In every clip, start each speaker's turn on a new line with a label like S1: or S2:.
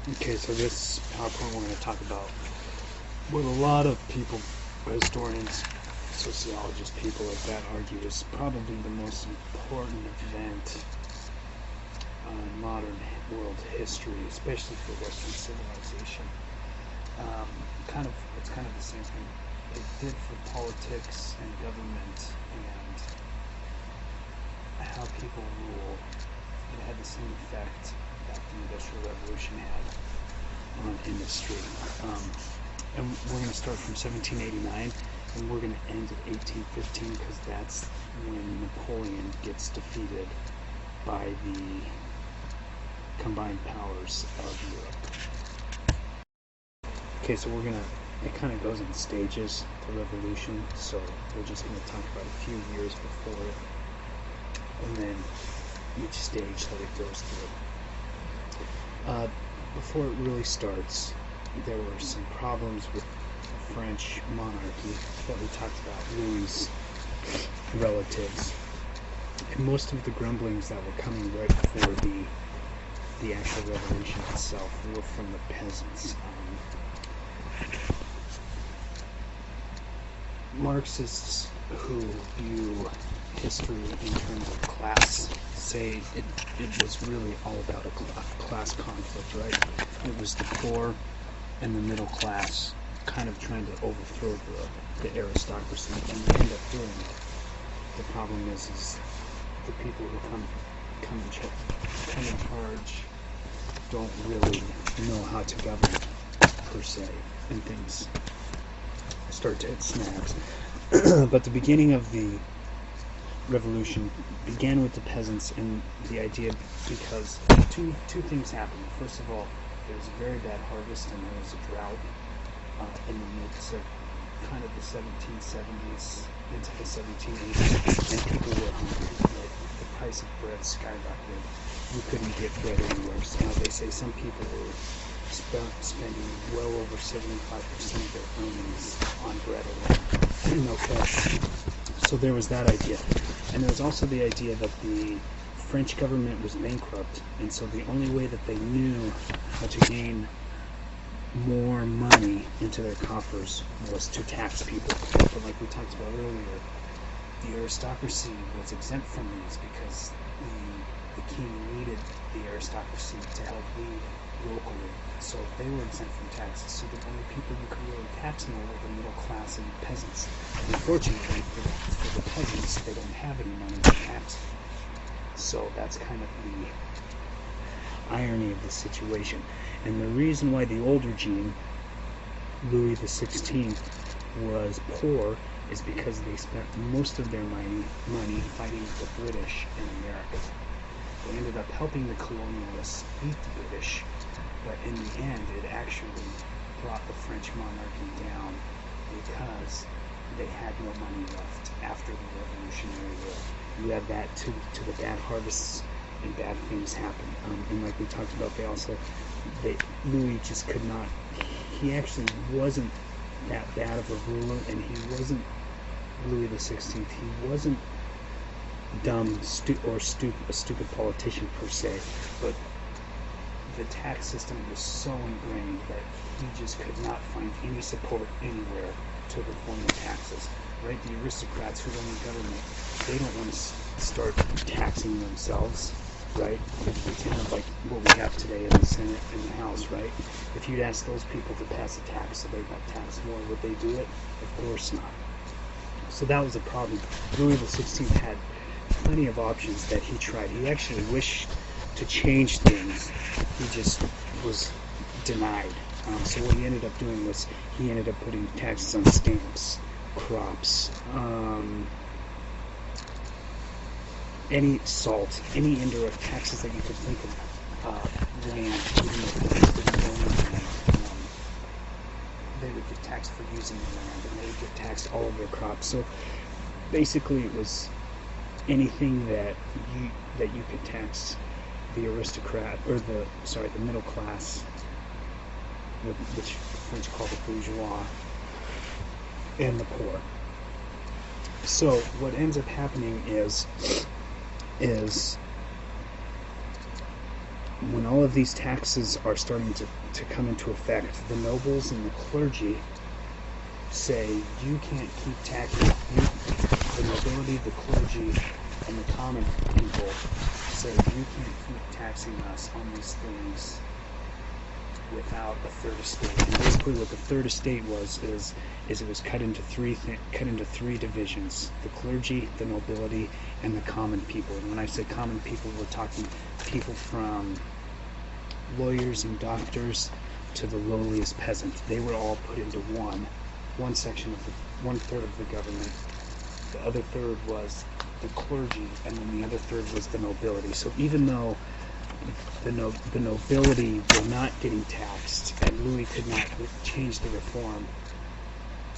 S1: Okay, so this PowerPoint we're going to talk about what a lot of people, historians, sociologists, people like that argue is probably the most important event in modern world history, especially for Western civilization. Um, it's kind of the same thing it did for politics and government and how people rule. It had the same effect that the Industrial Revolution had on industry. Um, and we're going to start from 1789 and we're going to end at 1815 because that's when Napoleon gets defeated by the combined powers of Europe. Okay, so it kind of goes in stages, the revolution, so we're just going to talk about a few years before it and then each stage that it goes through. Before it really starts, there were some problems with the French monarchy that we talked about, Louis's relatives. And most of the grumblings that were coming right before the actual revolution itself were from the peasants. Marxists who view history in terms of class say it was really all about a class conflict, right? It was the poor and the middle class kind of trying to overthrow the aristocracy, and they end up doing it. The problem is the people who come in charge don't really know how to govern per se, and things start to hit snags. But the beginning of the revolution began with the peasants and the idea because two things happened. First of all, there was a very bad harvest and there was a drought in the midst of kind of the 1770s into the 1780s, and people were hungry. Like, the price of bread skyrocketed. You couldn't get bread anywhere. So now they say some people were spending well over 75% of their earnings on bread alone. Okay. So there was that idea. And there was also the idea that the French government was bankrupt, and so the only way that they knew how to gain more money into their coffers was to tax people. But like we talked about earlier, the aristocracy was exempt from these because the king needed the aristocracy to help lead locally. So they were exempt from taxes. So the only people who could really tax more were the middle class and the peasants. Unfortunately, for the peasants, they don't have any money to tax. So that's kind of the irony of the situation. And the reason why the old regime, Louis XVI, was poor is because they spent most of their money fighting the British in America. They ended up helping the colonialists beat the British, but in the end it actually brought the French monarchy down because they had no money left after the Revolutionary War. You add that to the bad harvests and bad things happen. And like we talked about, Louis just could not, he actually wasn't that bad of a ruler, and he wasn't Louis XVI. He wasn't dumb or a stupid politician per se, but the tax system was so ingrained that he just could not find any support anywhere to reform the taxes. Right? The aristocrats who run the government, they don't want to start taxing themselves, right? It's kind of like what we have today in the Senate and the House, right? If you'd ask those people to pass a tax so they got taxed more, would they do it? Of course not. So that was the problem. Louis XVI had plenty of options that he tried. He actually wished to change things. He just was denied. So what he ended up doing was he ended up putting taxes on stamps, crops, any salt, any indirect taxes that you could think of, land, even if they didn't own the land, they would get taxed for using the land, and they would get taxed all of their crops. So basically it was anything that you could tax the aristocrat, or the middle class, which French call the bourgeois, and the poor. So what ends up happening is when all of these taxes are starting to come into effect, the nobles and the clergy say, you can't keep taxing. The nobility, the clergy, and the common people say, you can't keep taxing us on these things without a third estate. And basically what the third estate is it was cut into three divisions: the clergy, the nobility, and the common people. And when I say common people, we're talking people from lawyers and doctors to the lowliest peasant. They were all put into one section of one third of the government. The other third was the clergy, and then the other third was the nobility. So even though the nobility were not getting taxed, and Louis could not change the reform,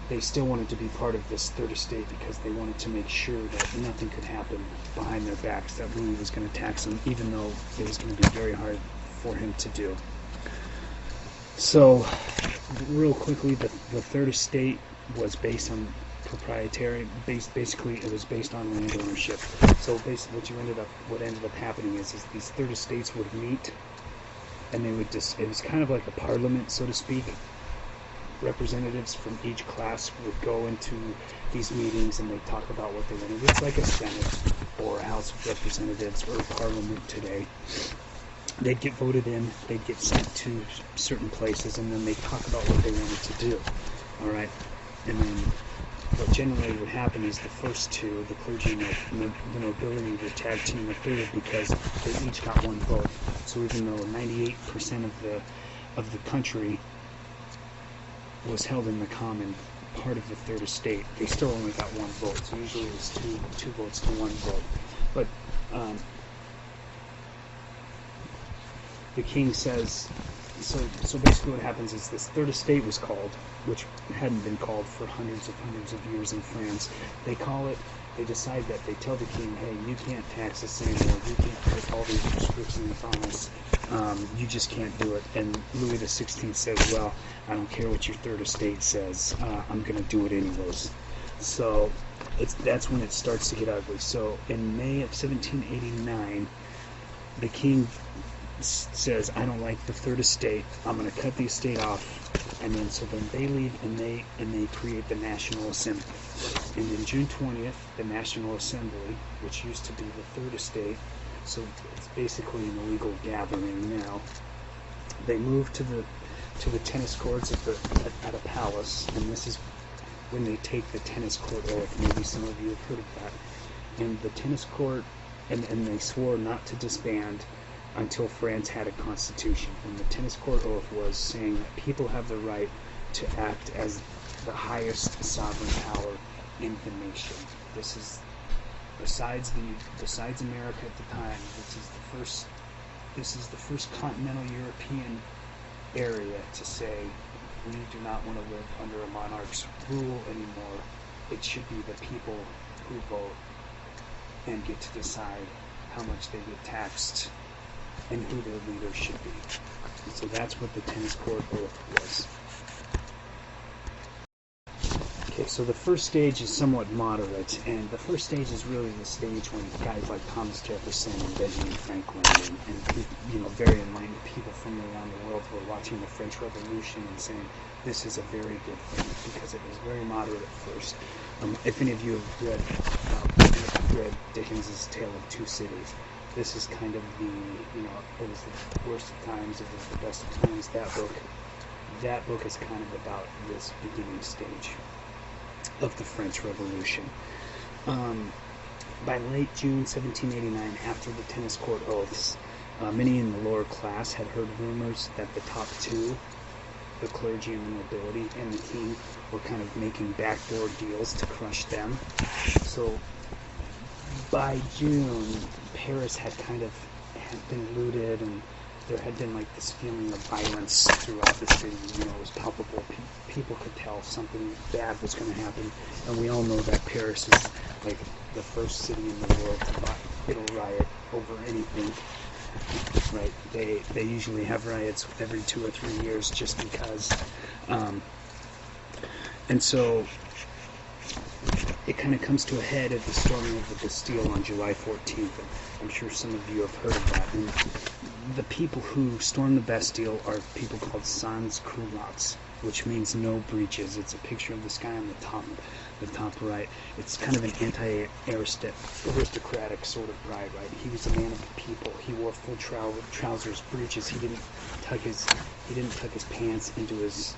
S1: they still wanted to be part of this third estate because they wanted to make sure that nothing could happen behind their backs, that Louis was going to tax them, even though it was going to be very hard for him to do. So, real quickly, the third estate was based on basically it was based on land ownership. So basically what ended up happening is these third estates would meet, and they would it was kind of like a parliament, so to speak. Representatives from each class would go into these meetings and they'd talk about what they wanted. It's like a Senate or a House of Representatives or a parliament today. They'd get voted in, they'd get sent to certain places, and then they'd talk about what they wanted to do. All right, and then what generally would happen is the first two, the clergy and the nobility, would tag team the third because they each got one vote. So even though 98% of the country was held in the common part of the third estate, they still only got one vote. So usually it was two votes to one vote. But the king says, so basically what happens is this third estate was called, which hadn't been called for hundreds of years in France. They call it, they decide that they tell the king, hey, you can't tax us anymore, you can't put all these restrictions on us, you just can't do it. And Louis XVI says, well, I don't care what your third estate says, I'm going to do it anyways. So that's when it starts to get ugly. So in May of 1789, the king says, I don't like the third estate, I'm going to cut the estate off. And then they leave and they create the National Assembly. And then June 20th, the National Assembly, which used to be the third estate, so it's basically an illegal gathering now, they move to the tennis courts at a palace, and this is when they take the tennis court oath. Maybe some of you have heard of that. And the tennis court, and they swore not to disband until France had a constitution. And the tennis court oath was saying that people have the right to act as the highest sovereign power in the nation. This is besides America at the time. This is the first continental European area to say we do not want to live under a monarch's rule anymore. It should be the people who vote and get to decide how much they get taxed and who their leader should be. And so that's what the tennis court oath was. Okay, so the first stage is somewhat moderate, and the first stage is really the stage when guys like Thomas Jefferson and Benjamin Franklin and very enlightened people from around the world were watching the French Revolution and saying this is a very good thing because it was very moderate at first. If any of you have read Dickens's Tale of Two Cities, this is kind of it was the worst of times, it was the best of times. That book is kind of about this beginning stage of the French Revolution. By late June 1789, after the tennis court oaths, many in the lower class had heard rumors that the top two, the clergy and the nobility, and the king were kind of making backdoor deals to crush them. So by June, Paris had been looted, and there had been like this feeling of violence throughout the city. It was palpable. People could tell something bad was going to happen, and we all know that Paris is like the first city in the world to riot over anything. Right? They usually have riots every 2 or 3 years just because. And so it kind of comes to a head at the storming of the Bastille on July 14th. I'm sure some of you have heard of that. And the people who stormed the Bastille are people called sans culottes, which means no breeches. It's a picture of this guy on the top right. It's kind of an anti-aristocratic sort of pride, right? He was a man of the people. He wore full trousers, breeches. He didn't tuck his pants into his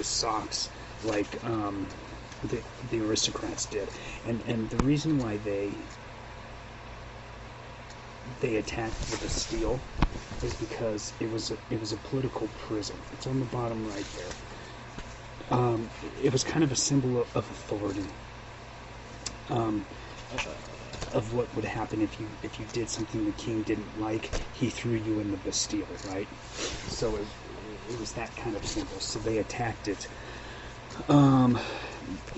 S1: socks like the aristocrats did. And the reason why they attacked the Bastille is because it was a political prison. It's on the bottom right there. It was kind of a symbol of authority, of what would happen if you did something the king didn't like. He threw you in the Bastille, right? So it was that kind of symbol. So they attacked it.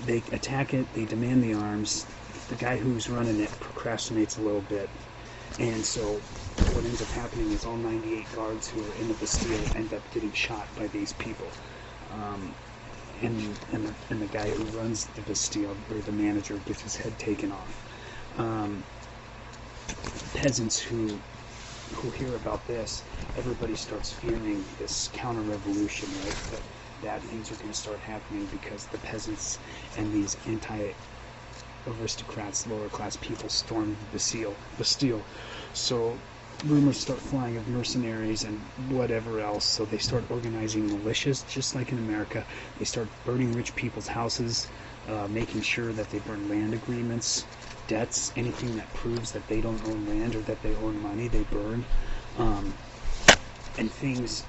S1: They attack it. They demand the arms. The guy who's running it procrastinates a little bit. And so what ends up happening is all 98 guards who are in the Bastille end up getting shot by these people. And the guy who runs the Bastille, or the manager, gets his head taken off. Peasants who hear about this, everybody starts fearing this counter-revolution, right? That bad things are going to start happening because the peasants and these anti-aristocrats, lower-class people, stormed the Bastille. So rumors start flying of mercenaries and whatever else. So they start organizing militias, just like in America. They start burning rich people's houses, making sure that they burn land agreements, debts, anything that proves that they don't own land or that they own money, they burn. And things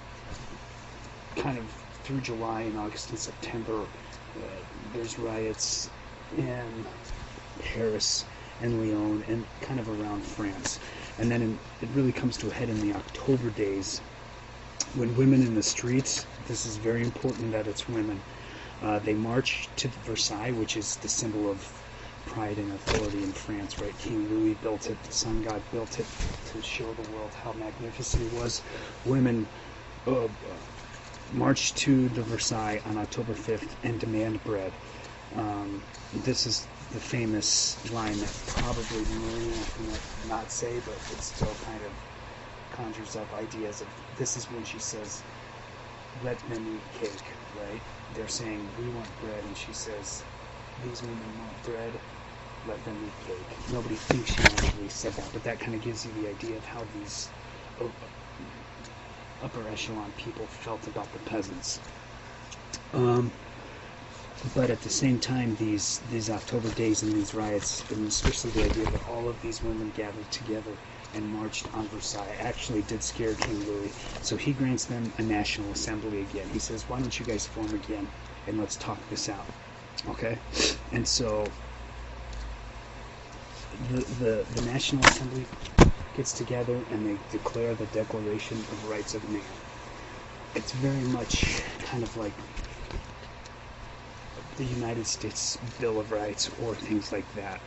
S1: kind of through July and August and September, there's riots in Paris and Lyon and kind of around France. And then it really comes to a head in the October days when women in the streets, this is very important that it's women, they march to Versailles, which is the symbol of pride and authority in France, right? King Louis built it, the sun god built it to show the world how magnificent it was. Women march to the Versailles on October 5th and demand bread. This is the famous line that probably Maria can not say, but it still kind of conjures up ideas of, this is when she says, let them eat cake, right? They're saying, we want bread, and she says, these women want bread, let them eat cake. Nobody thinks she actually said that, but that kind of gives you the idea of how these upper echelon people felt about the peasants. But at the same time, these October days and these riots, and especially the idea that all of these women gathered together and marched on Versailles, actually did scare King Louis. So he grants them a national assembly again. He says, why don't you guys form again and let's talk this out, okay? And so the National Assembly gets together and they declare the Declaration of Rights of Man. It's very much kind of like the United States Bill of Rights or things like that.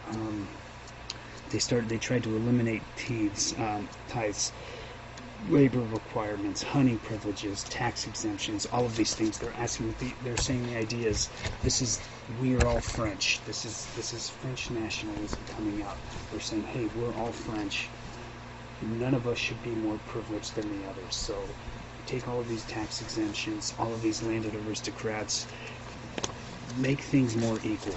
S1: They tried to eliminate tithes, labor requirements, hunting privileges, tax exemptions, all of these things. They're saying the idea is, we are all French. This is French nationalism coming out. They're saying, hey, we're all French. None of us should be more privileged than the others. So take all of these tax exemptions, all of these landed aristocrats, make things more equal.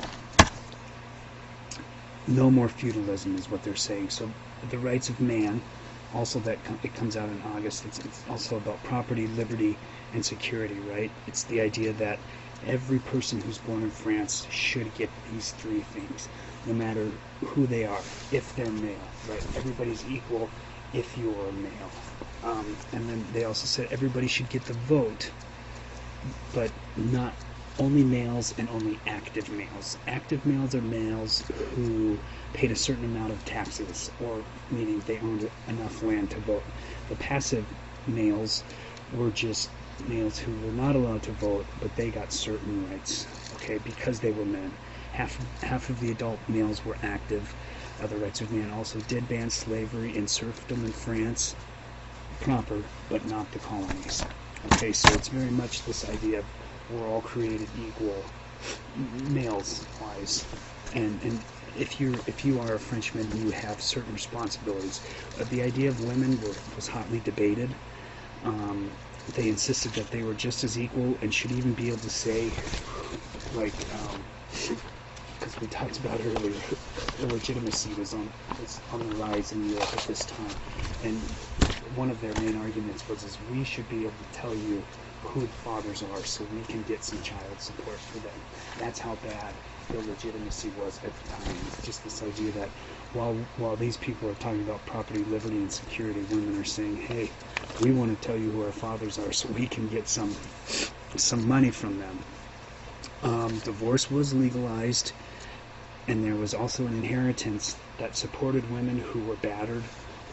S1: No more feudalism is what they're saying. So the rights of man, also it comes out in August, it's also about property, liberty, and security, right? It's the idea that every person who's born in France should get these three things, no matter who they are, if they're male, right? Everybody's equal if you're male. And then they also said everybody should get the vote, but not only males and only active males. Active males are males who paid a certain amount of taxes, or meaning they owned enough land to vote. The passive males were just males who were not allowed to vote, but they got certain rights, okay, because they were men. Half of the adult males were active. The rights of man also did ban slavery and serfdom in France proper, but not the colonies. Okay, so it's very much this idea of we're all created equal, males-wise, and if you are a Frenchman, you have certain responsibilities. The idea of women was hotly debated. They insisted that they were just as equal and should even be able to say, like, because we talked about earlier, illegitimacy was on the rise in Europe at this time, and one of their main arguments was we should be able to tell you who the fathers are so we can get some child support for them. That's how bad illegitimacy was at the time. Just this idea that while these people are talking about property, liberty, and security, women are saying, hey, we want to tell you who our fathers are so we can get some money from them. Divorce was legalized, and there was also an inheritance that supported women who were battered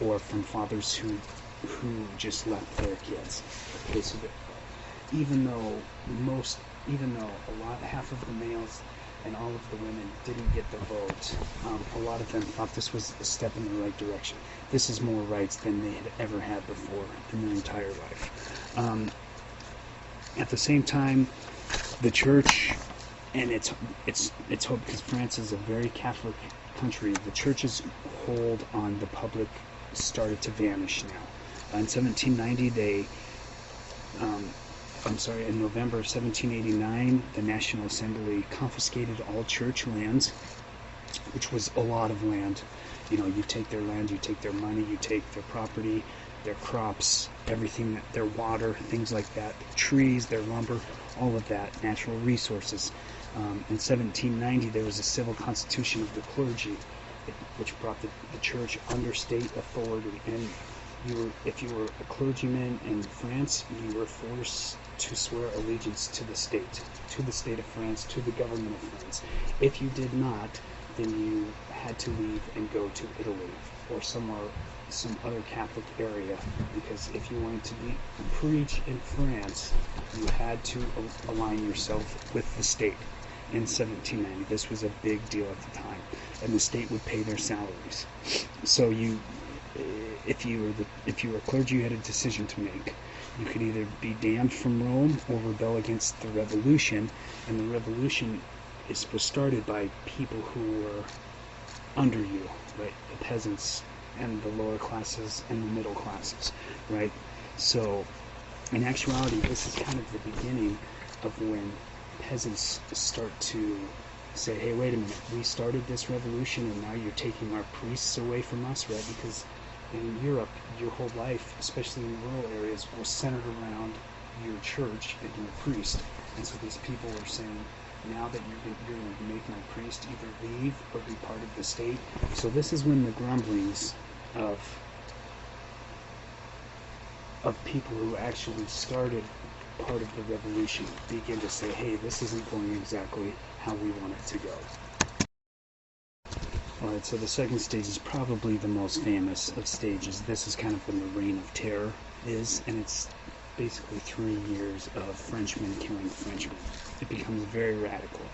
S1: or from fathers who just left their kids. Okay, so even though half of the males and all of the women didn't get the vote, a lot of them thought this was a step in the right direction. This is more rights than they had ever had before in their entire life. At the same time, the church, and it's hope, because France is a very Catholic country, the church's hold on the public started to vanish now. In 1790, in November of 1789, the National Assembly confiscated all church lands, which was a lot of land. You know, you take their land, you take their money, you take their property, their crops, everything, their water, things like that, their trees, their lumber, all of that, natural resources. In 1790, there was a civil constitution of the clergy, which brought the church under state authority. And if you were a clergyman in France, you were forced to swear allegiance to the state of France, to the government of France. If you did not, then you had to leave and go to Italy or some other Catholic area, because if you wanted to preach in France, you had to align yourself with the state. In 1790, this was a big deal at the time, and the state would pay their salaries. So if you were a clergy, you had a decision to make. You could either be damned from Rome or rebel against the revolution, and the revolution was started by people who were under you, right? The peasants and the lower classes and the middle classes, right? So in actuality, this is kind of the beginning of when peasants start to say, hey, wait a minute, we started this revolution and now you're taking our priests away from us, right? Because in Europe, your whole life, especially in rural areas, was centered around your church and your priest. And so these people were saying, now that you're going to make my priest either leave or be part of the state. So this is when the grumblings of people who actually started part of the revolution begin to say, hey, this isn't going exactly how we want it to go. Alright, so the second stage is probably the most famous of stages. This is kind of when the Reign of Terror is, and it's basically 3 years of Frenchmen killing Frenchmen. It becomes very radical.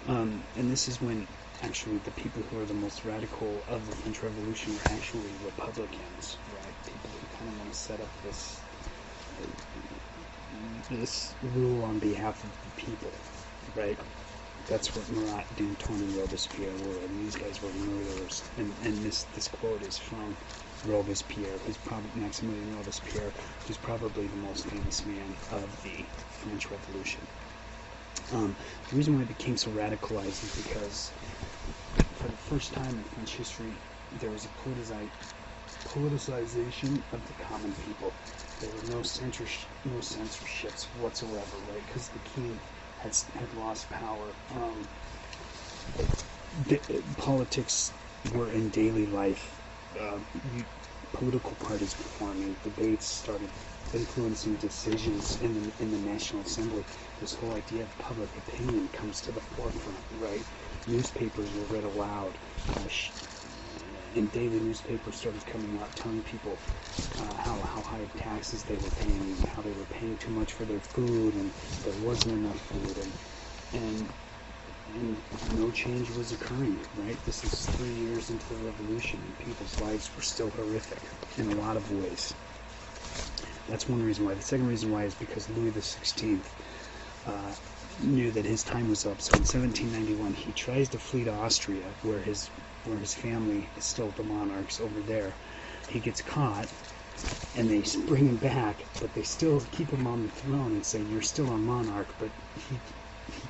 S1: And this is when actually the people who are the most radical of the French Revolution are actually Republicans, right? People who kind of want to set up this rule on behalf of the people, right? That's what Marat, Danton, and Robespierre were, and these guys were murderers. And this quote is from Robespierre, Maximilien Robespierre, who's probably the most famous man of the French Revolution. The reason why it became so radicalized is because for the first time in French history, there was a politicization of the common people. There were no censorships whatsoever, right? Because the king had lost power. Politics were in daily life. Political parties were forming. Debates started influencing decisions in the National Assembly. This whole idea of public opinion comes to the forefront, right? Newspapers were read aloud. And daily newspapers started coming out telling people how high taxes they were paying, and how they were paying too much for their food, and there wasn't enough food, and no change was occurring, right? This is 3 years into the revolution, and people's lives were still horrific in a lot of ways. That's one reason why. The second reason why is because Louis XVI knew that his time was up. So in 1791, he tries to flee to Austria, where his family is still the monarchs over there. He gets caught, and they bring him back, but they still keep him on the throne and say, "You're still a monarch," but he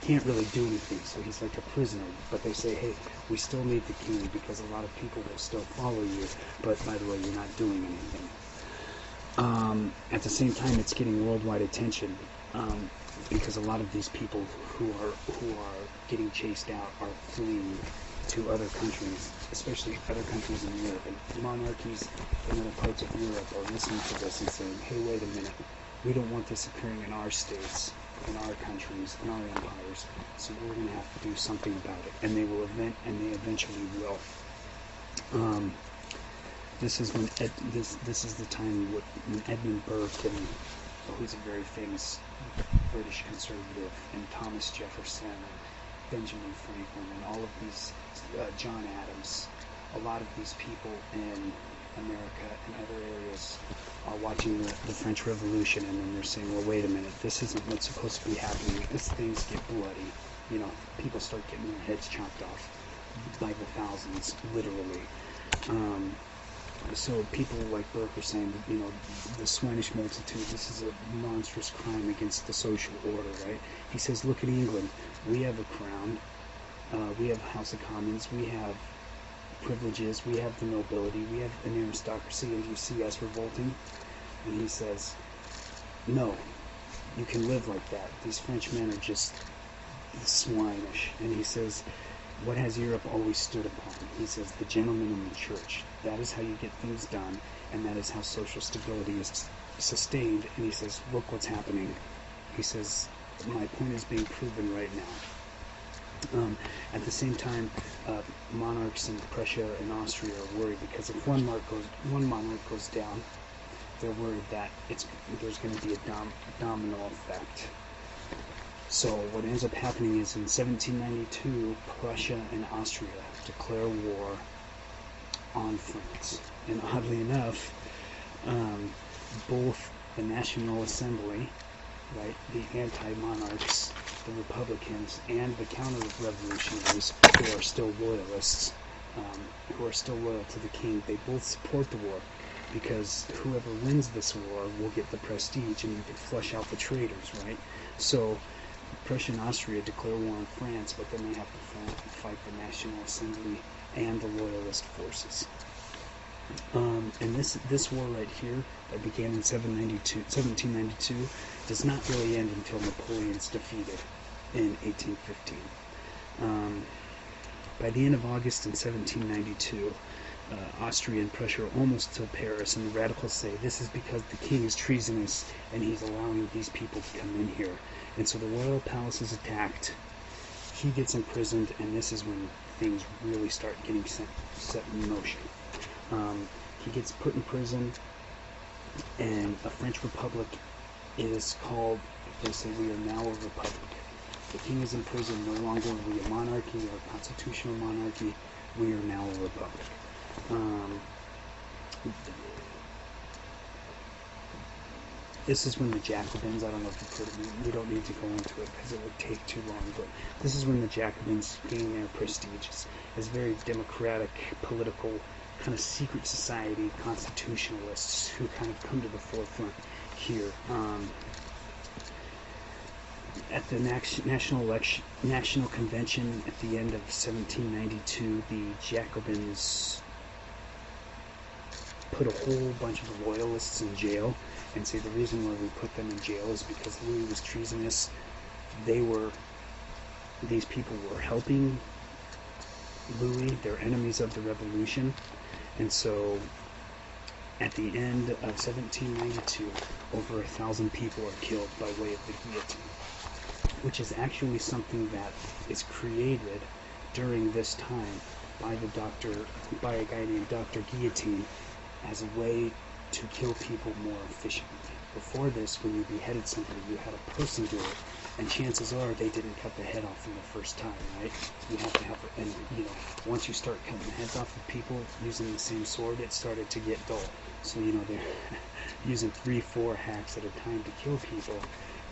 S1: can't really do anything, so he's like a prisoner. But they say, "Hey, we still need the king because a lot of people will still follow you, but by the way, you're not doing anything." At the same time, it's getting worldwide attention because a lot of these people who are getting chased out are fleeing to other countries, especially other countries in Europe. And monarchies in other parts of Europe are listening to this and saying, "Hey, wait a minute, we don't want this occurring in our states, in our countries, in our empires, so we're going to have to do something about it." And they will they eventually will. This is when this is the time when Edmund Burke, and who's a very famous British conservative, and Thomas Jefferson, and Benjamin Franklin, and all of these, John Adams, a lot of these people in America and other areas are watching the French Revolution, and then they're saying, "Well, wait a minute, this isn't what's supposed to be happening. These things get bloody." People start getting their heads chopped off by the thousands, literally. So people like Burke are saying that, the swinish multitude, this is a monstrous crime against the social order, right? He says, look at England. We have a crown. We have a House of Commons. We have privileges. We have the nobility. We have an aristocracy. And you see us revolting? And he says, no, you can live like that. These Frenchmen are just swinish. And he says, what has Europe always stood upon? He says, the gentleman in the church. That is how you get things done, and that is how social stability is sustained. And he says, look what's happening. He says, my point is being proven right now. At the same time, monarchs in Prussia and Austria are worried because if one monarch goes down, they're worried that there's going to be a domino effect. So what ends up happening is in 1792, Prussia and Austria declare war on France. And oddly enough, both the National Assembly, right, the anti-monarchs, the Republicans, and the counter-revolutionaries who are still loyalists, who are still loyal to the king, they both support the war because whoever wins this war will get the prestige and you can flush out the traitors, right? So Prussia and Austria declare war on France, but then they have to fight the National Assembly and the loyalist forces. And this war right here that began in 1792 does not really end until Napoleon's defeated in 1815. By the end of August in 1792, Austria and Prussia are almost to Paris, and the radicals say this is because the king is treasonous and he's allowing these people to come in here. And so the royal palace is attacked, he gets imprisoned, and this is when things really start getting set in motion. He gets put in prison, and a French republic is called, they say, we are now a republic. The king is in prison, no longer are we a monarchy or a constitutional monarchy, we are now a republic. This is when the Jacobins, I don't know if you've heard of it, we don't need to go into it because it would take too long, but this is when the Jacobins gain their prestige as very democratic, political, kind of secret society constitutionalists who kind of come to the forefront here. At the National Convention at the end of 1792, the Jacobins put a whole bunch of loyalists in jail and say the reason why we put them in jail is because Louis was treasonous. These people were helping Louis, they're enemies of the revolution, and so at the end of 1792, over 1,000 people are killed by way of the guillotine, which is actually something that is created during this time by a guy named Dr. Guillotine as a way to kill people more efficiently. Before this, when you beheaded somebody, you had a person do it, and chances are they didn't cut the head off in the first time, right? You have to have, and once you start cutting the heads off of people using the same sword, it started to get dull. So they're using 3-4 hacks at a time to kill people,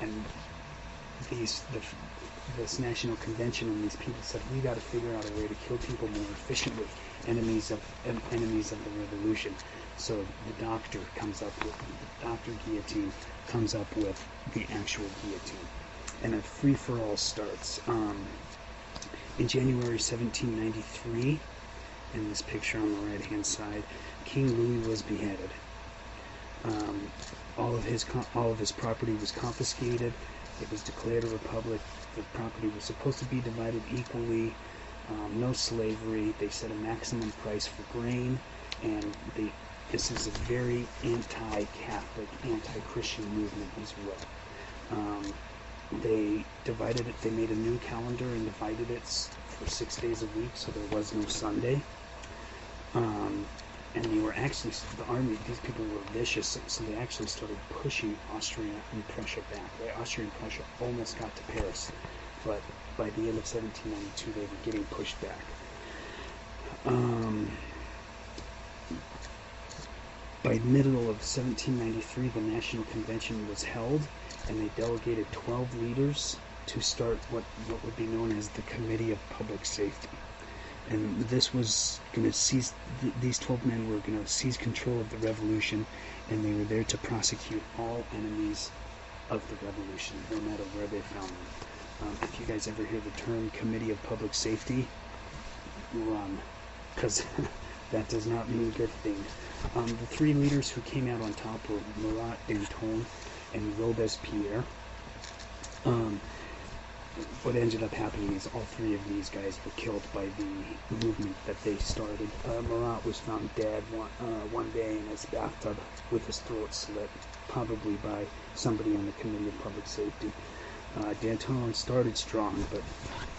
S1: and this national convention, and these people said, we got to figure out a way to kill people more efficiently, enemies of the revolution. So the doctor guillotine comes up with the actual guillotine, and a free-for-all starts. In January 1793, in this picture on the right-hand side, King Louis was beheaded. All of his property was confiscated. It was declared a republic. The property was supposed to be divided equally. No slavery. They set a maximum price for grain, and this is a very anti-Catholic, anti-Christian movement as well. They divided it. They made a new calendar and divided it for 6 days a week, so there was no Sunday. And they were actually, the army, these people were vicious, so they actually started pushing Austria and Prussia back. Right? Austria and Prussia almost got to Paris, but by the end of 1792, they were getting pushed back. By middle of 1793, the National Convention was held, and they delegated 12 leaders to start what would be known as the Committee of Public Safety. And this was going to seize, these 12 men were going to seize control of the revolution, and they were there to prosecute all enemies of the revolution, no matter where they found them. If you guys ever hear the term Committee of Public Safety, run, because that does not mean good things. The three leaders who came out on top were Murat, Danton, and Robespierre. What ended up happening is all three of these guys were killed by the movement that they started. Murat was found dead one day in his bathtub with his throat slit, probably by somebody on the Committee of Public Safety. Danton started strong, but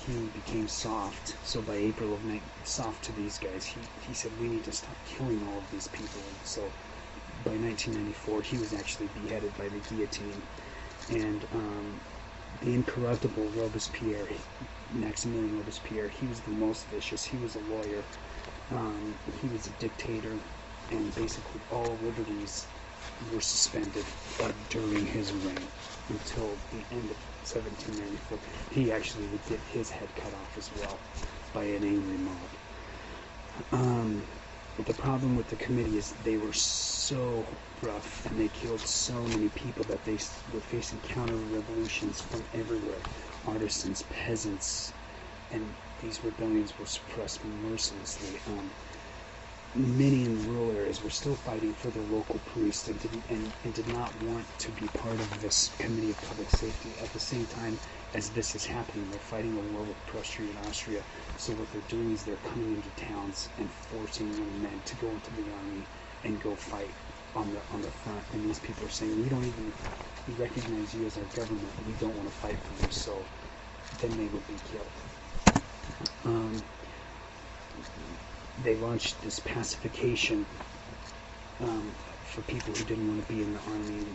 S1: he became soft. So by April of soft to these guys, he said, we need to stop killing all of these people. So by 1994, he was actually beheaded by the guillotine. And the incorruptible Robespierre, Maximilien Robespierre, he was the most vicious. He was a lawyer. He was a dictator, and basically all liberties were suspended during his reign until the end of 1794. He actually would get his head cut off as well by an angry mob. But the problem with the committee is they were so rough, and they killed so many people that they were facing counter-revolutions from everywhere. Artisans, peasants, and these rebellions were suppressed mercilessly. Many in rural areas were still fighting for their local priests and did not want to be part of this Committee of Public Safety. At the same time as this is happening, they're fighting a war with Prussia and Austria. So what they're doing is they're coming into towns and forcing young men to go into the army and go fight on the front. And these people are saying, we recognize you as our government, we don't want to fight for you. So then they would be killed. They launched this pacification for people who didn't want to be in the army,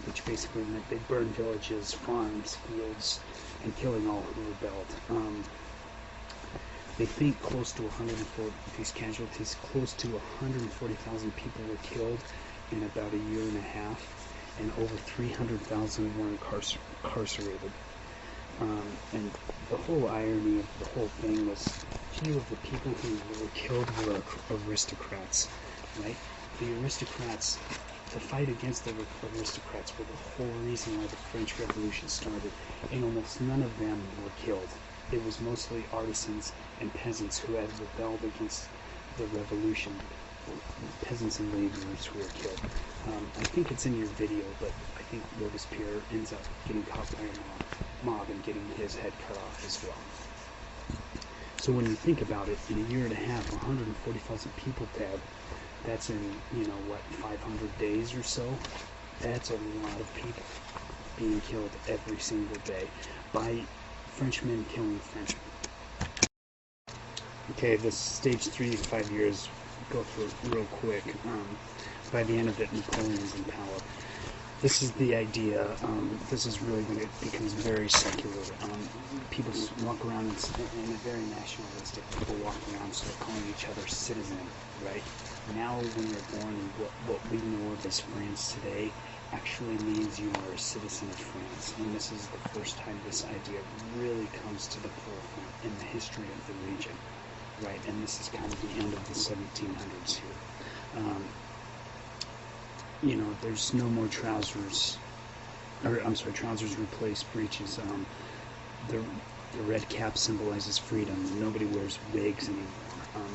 S1: which basically meant they burned villages, farms, fields, and killing all who rebelled. They think close to 140 these casualties, close to 140,000 people were killed in about a year and a half, and over 300,000 were incarcerated. And the whole irony of the whole thing was few of the people who were killed were aristocrats, right? The aristocrats, to fight against the aristocrats were the whole reason why the French Revolution started, and almost none of them were killed. It was mostly artisans and peasants who had rebelled against the revolution, peasants and laborers who were killed. I think it's in your video, but I think Robespierre ends up getting caught by a mob and getting his head cut off as well. So when you think about it, in a year and a half, 140,000 people dead, that's in, 500 days or so? That's a lot of people being killed every single day by Frenchmen killing Frenchmen. Okay, this stage 3, 5 years, go through it real quick. By the end of it, Napoleon's in power. This is the idea. This is really when it becomes very secular. People walk around in a very nationalistic. People walk around start calling each other citizen, right? Now, when you're born in what we know of as France today, actually means you are a citizen of France. And this is the first time this idea really comes to the forefront in the history of the region, right? And this is kind of the end of the 1700s here. There's no more trousers, trousers replace breeches. The red cap symbolizes freedom. Nobody wears wigs anymore.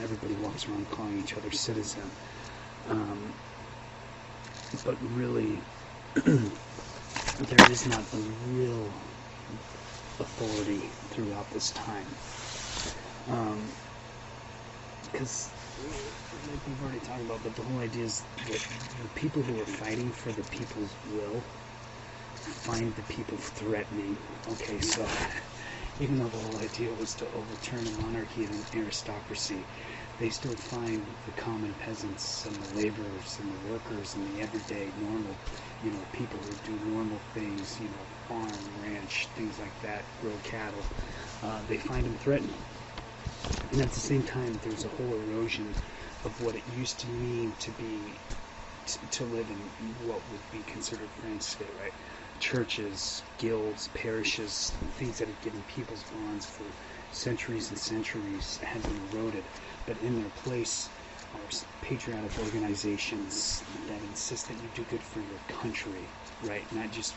S1: Everybody walks around calling each other citizen. But really, there is not a real authority throughout this time. Because, like we've already talked about, but the whole idea is that the people who are fighting for the people's will find the people threatening. Okay, so even though the whole idea was to overturn a monarchy and an aristocracy, they still find the common peasants and the laborers and the workers and the everyday normal, people who do normal things, farm, ranch, things like that, grow cattle. They find them threatening. And at the same time, there's a whole erosion of what it used to mean to live in what would be considered France today, right? Churches, guilds, parishes, things that had given people's bonds for centuries and centuries had been eroded. But in their place are patriotic organizations that insist that you do good for your country, right? Not just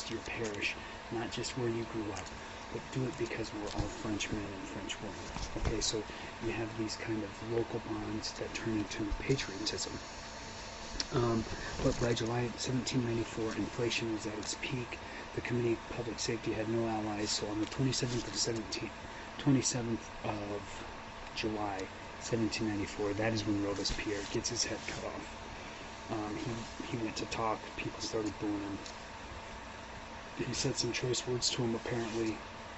S1: your parish, not just where you grew up, but do it because we're all Frenchmen and French women. Okay, so you have these kind of local bonds that turn into patriotism. But by July 1794, inflation was at its peak. The Committee of Public Safety had no allies, so on the 27th of July 1794, that is when Robespierre gets his head cut off. He went to talk, people started booing him. He said some choice words to him, apparently.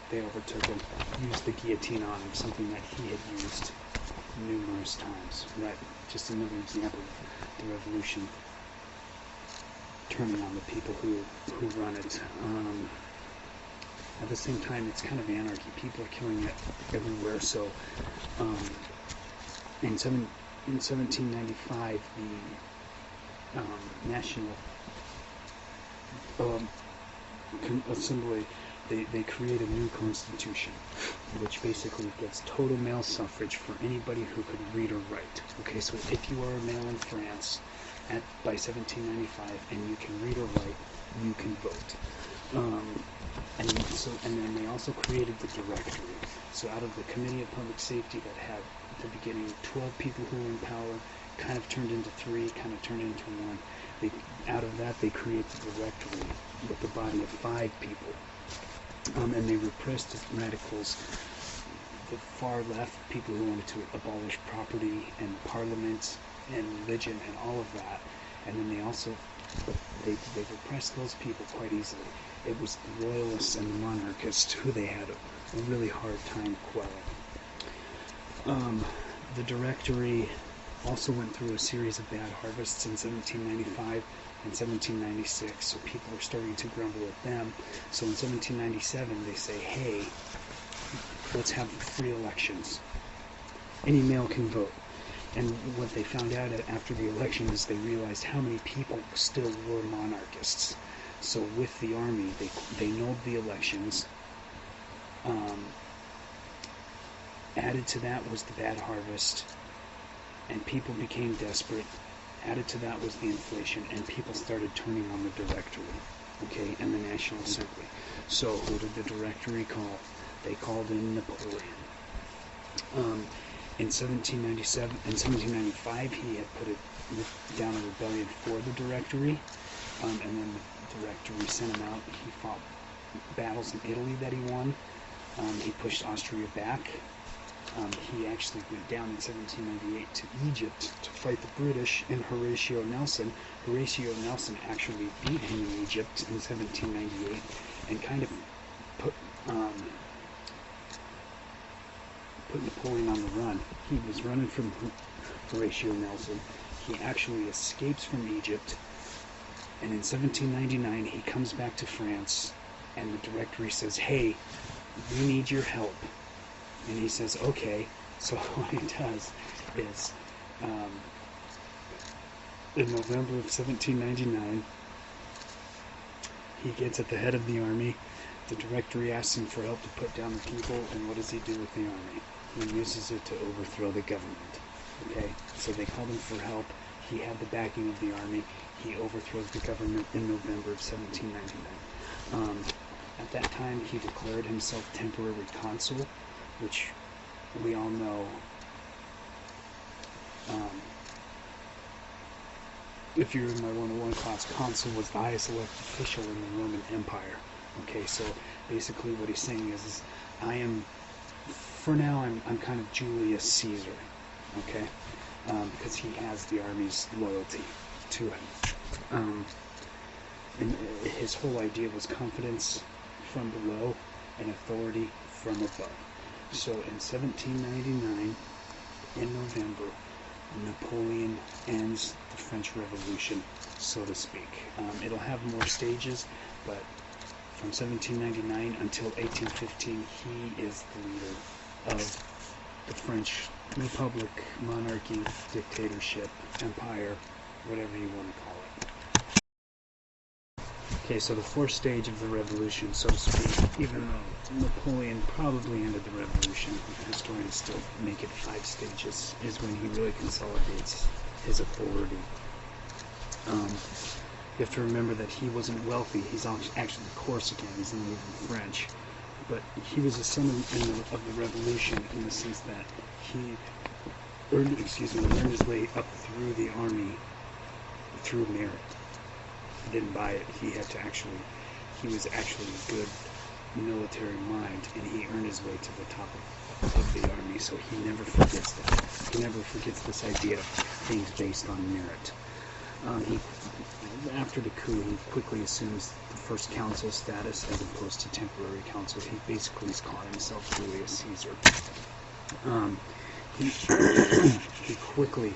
S1: They overtook him, used the guillotine on him, something that he had used numerous times. Right? Just another example of the revolution turning on the people who run it. At the same time, it's kind of anarchy. People are killing it everywhere. So, in 1795, the National Assembly, they create a new constitution, which basically gives total male suffrage for anybody who could read or write. Okay, so if you are a male in France by 1795 and you can read or write, you can vote. And then they also created the Directory. So out of the Committee of Public Safety that had at the beginning 12 people who were in power, kind of turned into 3, kind of turned into 1. Out of that, they created the Directory with a body of 5 people. And they repressed radicals, the far left, people who wanted to abolish property and parliament and religion and all of that. And then they repressed those people quite easily. It was the royalists and the monarchists who they had a really hard time quelling. The Directory also went through a series of bad harvests in 1795 and 1796, so people were starting to grumble at them. So in 1797, they say, hey, let's have free elections. Any male can vote. And what they found out after the election is they realized how many people still were monarchists. So with the army, they annulled the elections. Added to that was the bad harvest, and people became desperate. Added to that was the inflation, and people started turning on the Directory, okay, and the National Assembly. So who did the Directory call? They called in Napoleon. In 1795, he had put down a rebellion for the Directory, and then the Directory sent him out. He fought battles in Italy that he won. He pushed Austria back. He actually went down in 1798 to Egypt to fight the British and Horatio Nelson. Horatio Nelson actually beat him in Egypt in 1798 and kind of put Napoleon on the run. He was running from Horatio Nelson. He actually escapes from Egypt, and in 1799 he comes back to France, and the Directory says, hey, we need your help. And he says, okay. So what he does is, in November of 1799, he gets at the head of the army. The directory asks him for help to put down the people, and what does he do with the army? He uses it to overthrow the government. Okay, so they called him for help. He had the backing of the army. He overthrows the government in November of 1799. At that time, he declared himself temporary consul, which we all know, if you're in my 101 class, consul was the highest elected official in the Roman Empire. Okay, so basically what he's saying is I am, for now, I'm kind of Julius Caesar, okay, because he has the army's loyalty to him. And his whole idea was confidence from below and authority from above. So in 1799, in November, Napoleon ends the French Revolution, so to speak. It'll have more stages, but from 1799 until 1815, he is the leader of the French Republic, monarchy, dictatorship, empire, whatever you want to call it. Okay, so the fourth stage of the revolution, so to speak, even though Napoleon probably ended the revolution, historians still make it 5 stages, is when he really consolidates his authority. You have to remember that he wasn't wealthy. He's actually Corsican. He's not even French. But he was a son of the revolution in the sense that he earned his way up through the army through merit. He didn't buy it. He was actually a good military mind, and he earned his way to the top of the army, so he never forgets that. He never forgets this idea of things based on merit. After the coup, he quickly assumes the first consul status as opposed to temporary consul. He basically is calling himself Julius Caesar. He quickly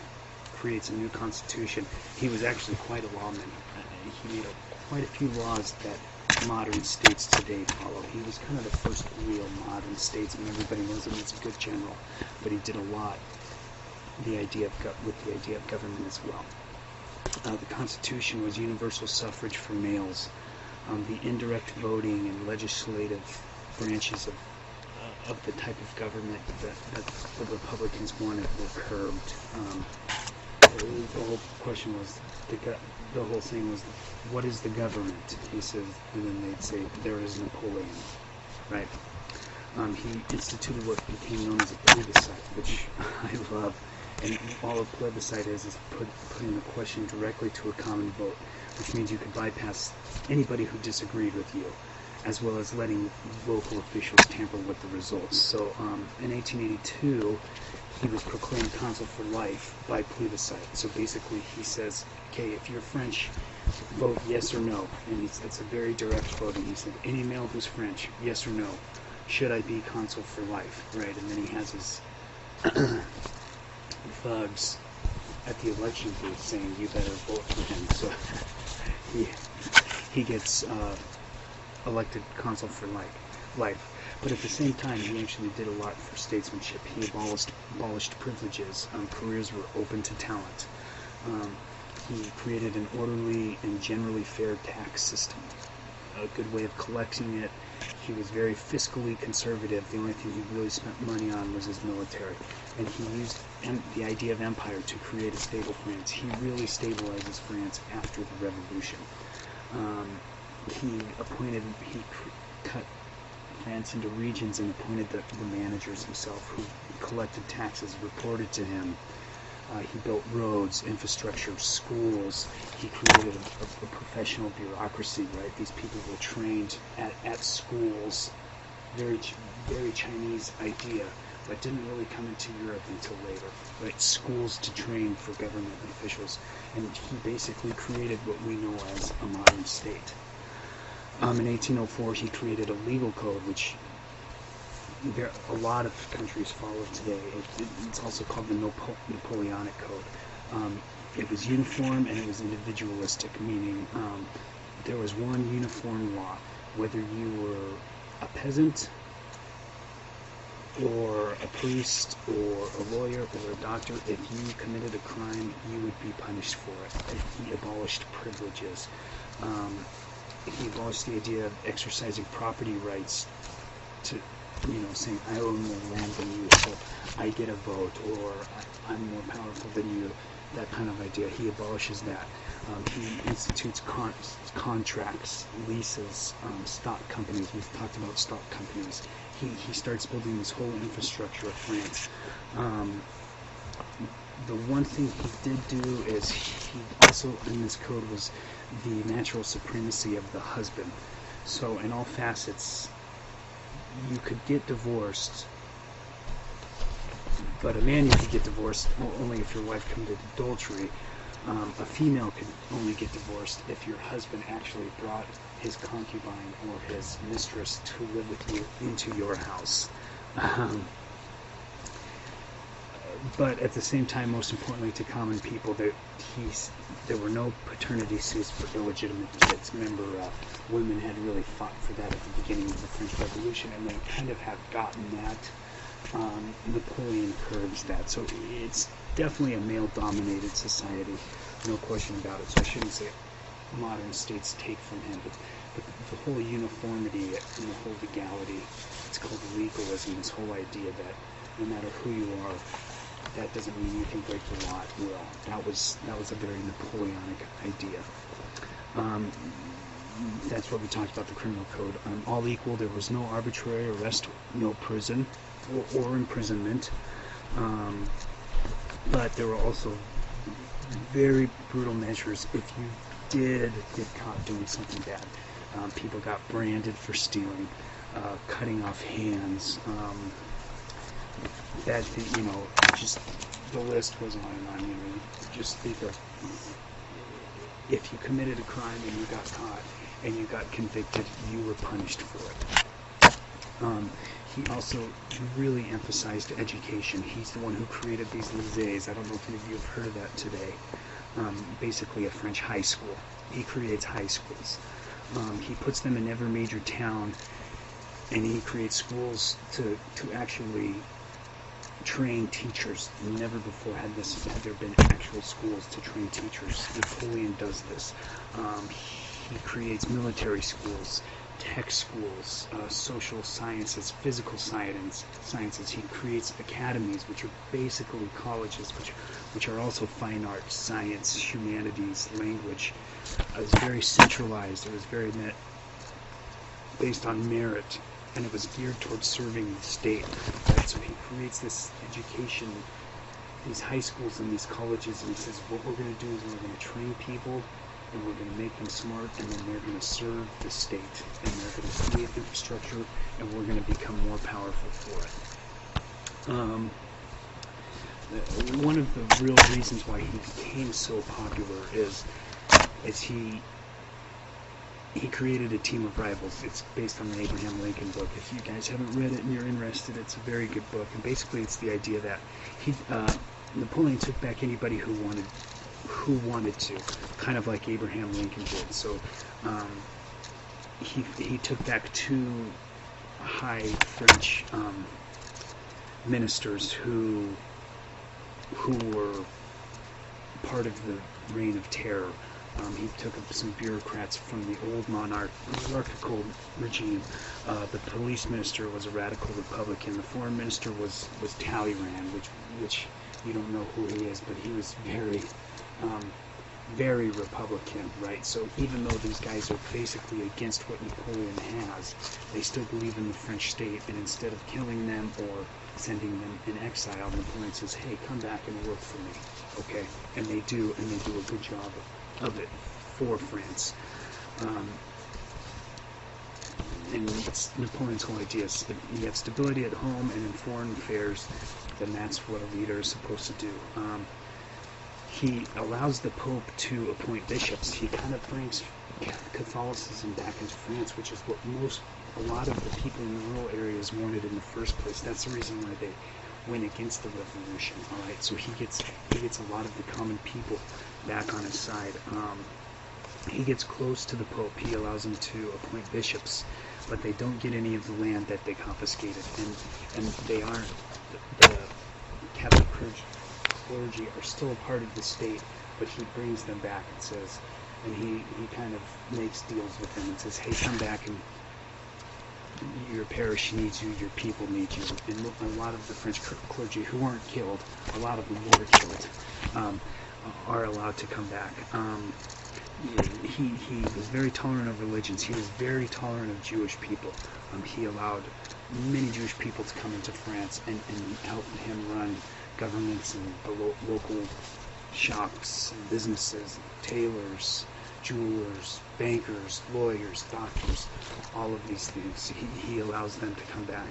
S1: creates a new constitution. He was actually quite a lawman. He made quite a few laws that modern states today follow. He was kind of the first real modern statesman. Everybody knows him as a good general, but he did a lot with the idea of government as well. The Constitution was universal suffrage for males. The indirect voting and legislative branches of the type of government that the Republicans wanted were curbed. The whole question was, the whole thing was, what is the government? He says, and then they'd say, there is Napoleon, right? He instituted what became known as a plebiscite, which I love. And all a plebiscite is putting the question directly to a common vote, which means you could bypass anybody who disagreed with you, as well as letting local officials tamper with the results. So in 1882, he was proclaimed consul for life by plebiscite. So basically he says, okay, if you're French, vote yes or no. And it's a very direct voting. He said, any male who's French, yes or no. Should I be consul for life, right? And then he has his thugs at the election booth saying, you better vote for him. So he gets elected consul for life. But at the same time, he actually did a lot for statesmanship. He abolished privileges. Careers were open to talent. He created an orderly and generally fair tax system, a good way of collecting it. He was very fiscally conservative. The only thing he really spent money on was his military. And he used the idea of empire to create a stable France. He really stabilizes France after the revolution. He cut France into regions and appointed the managers himself, who collected taxes, reported to him. He built roads, infrastructure, schools. He created a professional bureaucracy, right? These people were trained at schools. Very, very Chinese idea, but didn't really come into Europe until later, right? Schools to train for government officials. And he basically created what we know as a modern state. In 1804, he created a legal code, which a lot of countries follow today. It's also called the Napoleonic Code. It was uniform and it was individualistic, meaning there was one uniform law. Whether you were a peasant or a priest or a lawyer or a doctor, if you committed a crime, you would be punished for it. He abolished privileges. he abolished the idea of exercising property rights to, saying I own more land than you, so I get a vote, or I'm more powerful than you. That kind of idea. He abolishes that. He institutes contracts, leases, stock companies. We've talked about stock companies. He starts building this whole infrastructure of France. The one thing he did do is he also, in this code, was the natural supremacy of the husband. So in all facets, you could get divorced, but a man, you could get divorced only if your wife committed adultery. A female could only get divorced if your husband actually brought his concubine or his mistress to live with you into your house. But at the same time, most importantly to common people, there were no paternity suits for illegitimate kids. Remember, women had really fought for that at the beginning of the French Revolution, and they kind of have gotten that. Napoleon curbs that. So it's definitely a male-dominated society, no question about it. So I shouldn't say modern states take from him, but the whole uniformity and the whole legality, it's called legalism, this whole idea that no matter who you are, that doesn't mean you can break the law at will. That was a very Napoleonic idea. That's what we talked about, the criminal code. All equal, there was no arbitrary arrest, no prison or imprisonment. But there were also very brutal measures if you did get caught doing something bad. People got branded for stealing, cutting off hands, just the list goes on and on. You just think of if you committed a crime and you got caught and you got convicted, you were punished for it. He also really emphasized education. He's the one who created these lycées. I don't know if any of you have heard of that today. Basically a French high school. He creates high schools. He puts them in every major town, and he creates schools to actually train teachers. Never before had there been actual schools to train teachers. Napoleon does this. He creates military schools, tech schools, social sciences, physical sciences. He creates academies, which are basically colleges, which are also fine arts, science, humanities, language. It was very centralized. It was very based on merit, and it was geared towards serving the state. Right? So he creates this education, these high schools and these colleges, and he says, what we're going to do is we're going to train people, and we're going to make them smart, and then they're going to serve the state, and they're going to create infrastructure, and we're going to become more powerful for it. One of the real reasons why he became so popular is he created a team of rivals. It's based on the Abraham Lincoln book. If you guys haven't read it and you're interested, it's a very good book. And basically, it's the idea that Napoleon took back anybody who wanted to, kind of like Abraham Lincoln did. So he took back two high French ministers who were part of the Reign of Terror. He took up some bureaucrats from the old monarchical regime. The police minister was a radical Republican. The foreign minister was Talleyrand, which you don't know who he is, but he was very Republican, right? So even though these guys are basically against what Napoleon has, they still believe in the French state, and instead of killing them or sending them in exile, Napoleon says, hey, come back and work for me, okay? And they do a good job of it for France. And it's Napoleon's whole idea. You have stability at home and in foreign affairs, then that's what a leader is supposed to do. He allows the Pope to appoint bishops. He kind of brings Catholicism back into France, which is what a lot of the people in the rural areas wanted in the first place. That's the reason why they went against the revolution. All right, so he gets a lot of the common people back on his side. He gets close to the Pope. He allows him to appoint bishops, but they don't get any of the land that they confiscated, and they aren't. The Catholic clergy are still a part of the state, but he brings them back and says, and he kind of makes deals with him and says, hey, come back, and your parish needs you, your people need you. And a lot of the French clergy who weren't killed, a lot of them were killed, are allowed to come back. He was very tolerant of religions. He was very tolerant of Jewish people. He allowed many Jewish people to come into France and help him run governments and the local shops and businesses, tailors, jewelers, bankers, lawyers, doctors, all of these things. He allows them to come back.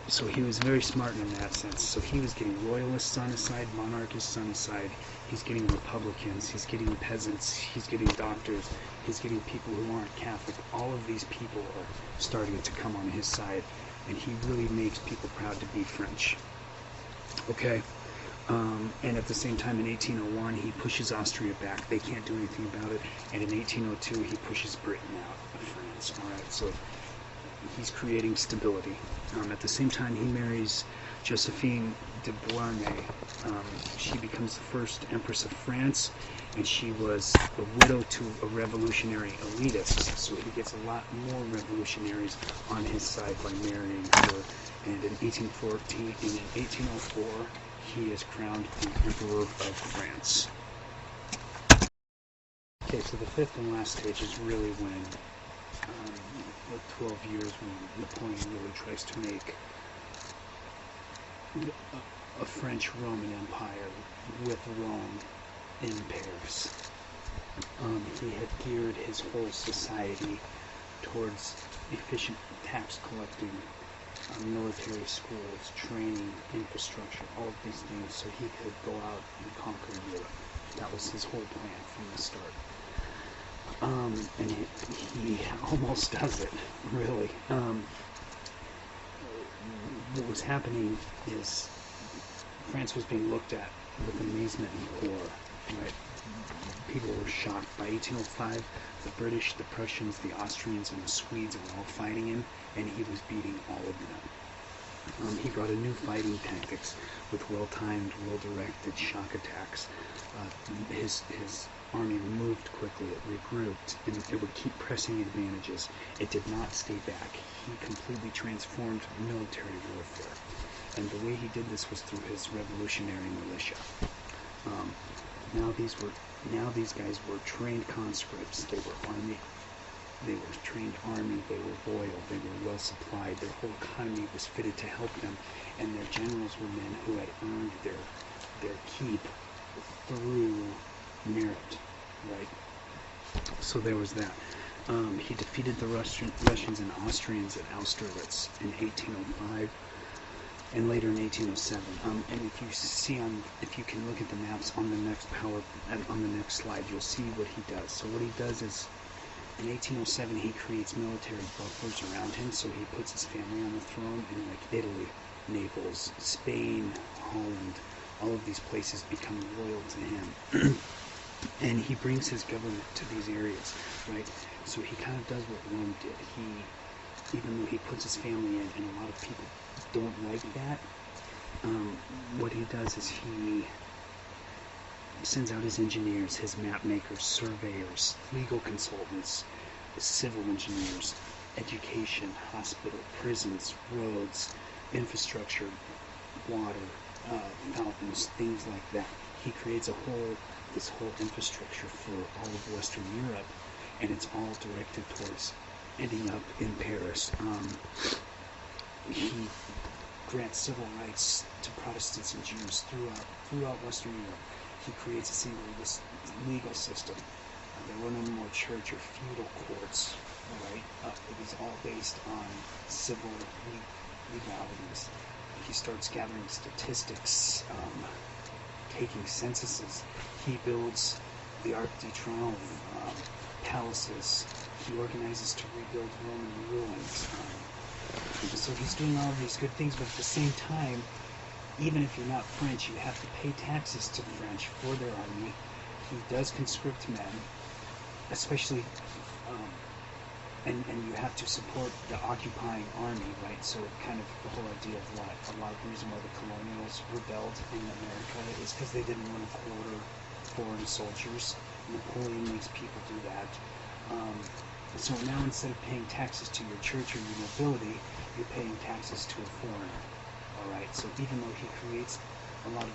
S1: So he was very smart in that sense. So he was getting royalists on his side, monarchists on his side. He's getting Republicans. He's getting peasants. He's getting doctors. He's getting people who aren't Catholic. All of these people are starting to come on his side, and he really makes people proud to be French. Okay? And at the same time, in 1801, he pushes Austria back. They can't do anything about it. And in 1802, he pushes Britain out of France. All right, so he's creating stability. At the same time, he marries Josephine de Beauharnais. She becomes the first Empress of France, and she was a widow to a revolutionary elitist. So he gets a lot more revolutionaries on his side by marrying her. And in 1814 and in 1804, he is crowned the Emperor of France. Okay, so the fifth and last stage is really when the 12 years when Napoleon really tries to make a French Roman Empire with Rome in Paris. He had geared his whole society towards efficient tax collecting, military schools, training, infrastructure, all of these things, so he could go out and conquer Europe. That was his whole plan from the start. And he almost does it, really. What was happening is France was being looked at with amazement and horror, right? People were shocked. By 1805, the British, the Prussians, the Austrians, and the Swedes were all fighting him, and he was beating all of them. He brought a new fighting tactics with well-timed, well-directed shock attacks. His army moved quickly, it regrouped, and it would keep pressing advantages. It did not stay back. He completely transformed military warfare. And the way he did this was through his revolutionary militia. Now these guys were trained conscripts. They were army. They were trained army. They were loyal. They were well supplied. Their whole economy was fitted to help them, and their generals were men who had earned their keep through merit, right? So there was that. He defeated the Russians and Austrians at Austerlitz in 1805. And later in 1807, and if you can look at the maps on the next on the next slide, you'll see what he does. So what he does is, in 1807, he creates military buffers around him. So he puts his family on the throne, and like Italy, Naples, Spain, Holland, all of these places become loyal to him, and he brings his government to these areas, right? So he kind of does what Rome did. Even though he puts his family in, and a lot of people don't like that, what he does is he sends out his engineers, his map makers, surveyors, legal consultants, civil engineers, education, hospital, prisons, roads, infrastructure, water, fountains, things like that. He creates this whole infrastructure for all of Western Europe, and it's all directed towards ending up in Paris. He grants civil rights to Protestants and Jews throughout Western Europe. He creates a single legal system. There were no more church or feudal courts, right? It was all based on civil legalities. He starts gathering statistics, taking censuses. He builds the Arc de Triomphe, palaces. He organizes to rebuild Roman ruins. So he's doing all of these good things, but at the same time, even if you're not French, you have to pay taxes to the French for their army. He does conscript men, especially, and you have to support the occupying army, right? So kind of the whole idea of why a lot of the reason why the colonials rebelled in America is because they didn't want to quarter foreign soldiers. Napoleon makes people do that. So now instead of paying taxes to your church or your nobility, you're paying taxes to a foreigner. All right. So even though he creates a lot of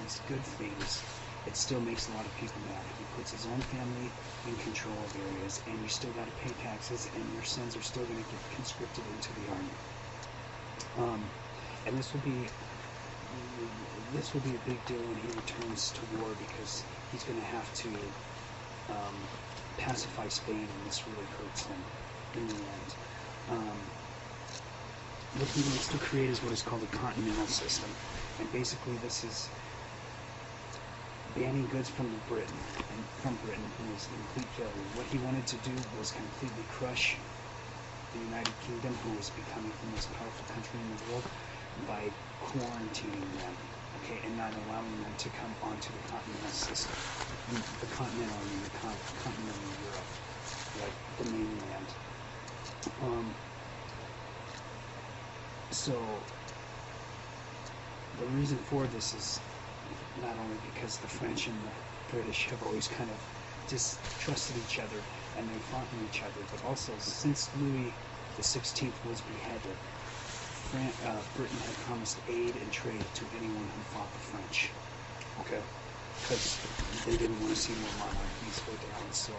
S1: these good things, it still makes a lot of people mad. He puts his own family in control of areas, and you still got to pay taxes, and your sons are still going to get conscripted into the army. And this will be a big deal when he returns to war, because he's going to have to pacify Spain, and this really hurts him in the end. What he wants to create is what is called a continental system, and basically this is banning goods from Britain, and was a complete failure. What he wanted to do was completely crush the United Kingdom, who was becoming the most powerful country in the world, by quarantining them, okay, and not allowing them to come onto the continental system, the continental Europe, like the mainland. So the reason for this is not only because the French and the British have always kind of distrusted each other and they fought in each other, but also since Louis XVI was beheaded, Britain had promised aid and trade to anyone who fought the French, okay? Because they didn't want to see more monarchies go down, so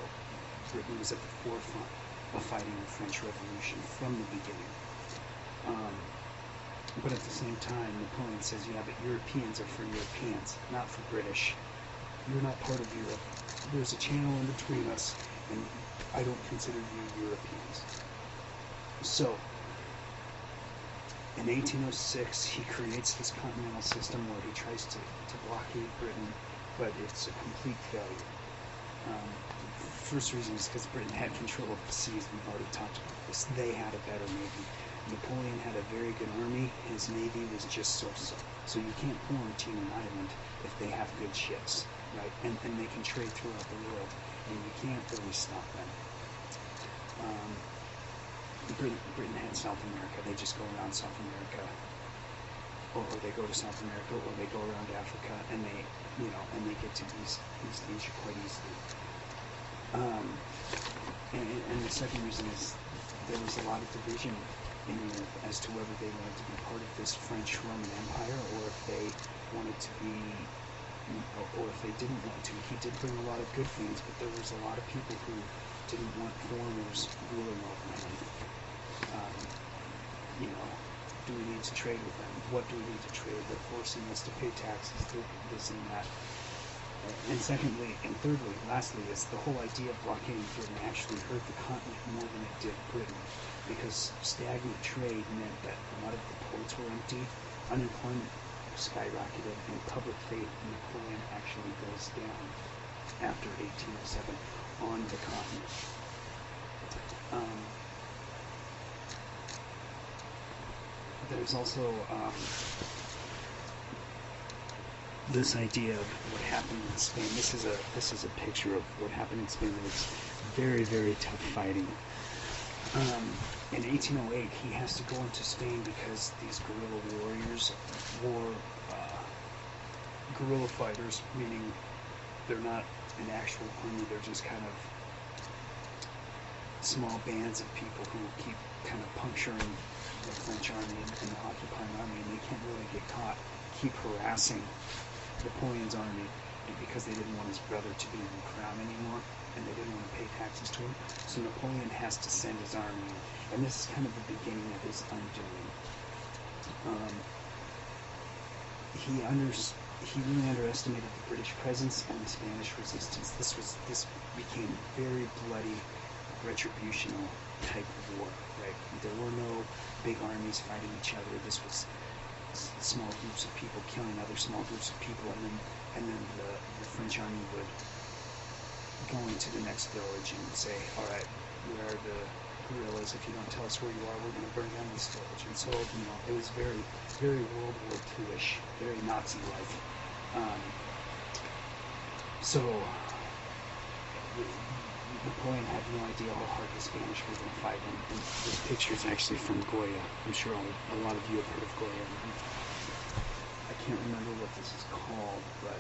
S1: Britain was at the forefront of fighting the French Revolution from the beginning. But at the same time, Napoleon says, yeah, but Europeans are for Europeans, not for British. You're not part of Europe. There's a channel in between us, and I don't consider you Europeans. So, in 1806, he creates this continental system where he tries to blockade Britain, but it's a complete failure. First reason is because Britain had control of the seas. We've already talked about this. They had a better navy. Napoleon had a very good army. His navy was just so-so. So you can't quarantine an island if they have good ships, right? And they can trade throughout the world, and you can't really stop them. Britain had South America. They just go around South America, or they go to South America, or they go around Africa, and they get to East Asia quite easily. And the second reason is there was a lot of division in Europe as to whether they wanted to be part of this French Roman Empire, or if they wanted to be, or if they didn't want to. He did bring a lot of good things, but there was a lot of people who didn't want foreigners ruling over him. Do we need to trade with them? What do we need to trade? They're forcing us to pay taxes, this and that. And lastly, is the whole idea of blockading Britain actually hurt the continent more than it did Britain, because stagnant trade meant that a lot of the ports were empty, unemployment skyrocketed, and public faith in Napoleon actually goes down after 1807 on the continent. There's also this idea of what happened in Spain. This is a picture of what happened in Spain. It's very, very tough fighting. In 1808, he has to go into Spain because these guerrilla warriors, guerrilla fighters, meaning they're not an actual army, they're just kind of small bands of people who keep kind of puncturing the French army and the occupying army, and they can't really get caught, keep harassing Napoleon's army, because they didn't want his brother to be in the crown anymore, and they didn't want to pay taxes to him. So Napoleon has to send his army in, and this is kind of the beginning of his undoing. He really underestimated the British presence and the Spanish resistance. This became very bloody, retributional type of war, right? There were no big armies fighting each other. This was small groups of people killing other small groups of people, and then the French army would go into the next village and say, all right, we are the guerrillas. If you don't tell us where you are, we're going to burn down this village. And so, it was very, very World War II-ish, very Nazi-like. So Napoleon had no idea how hard the Spanish were going to fight, and this picture is actually from Goya. I'm sure a lot of you have heard of Goya. I can't remember what this is called, but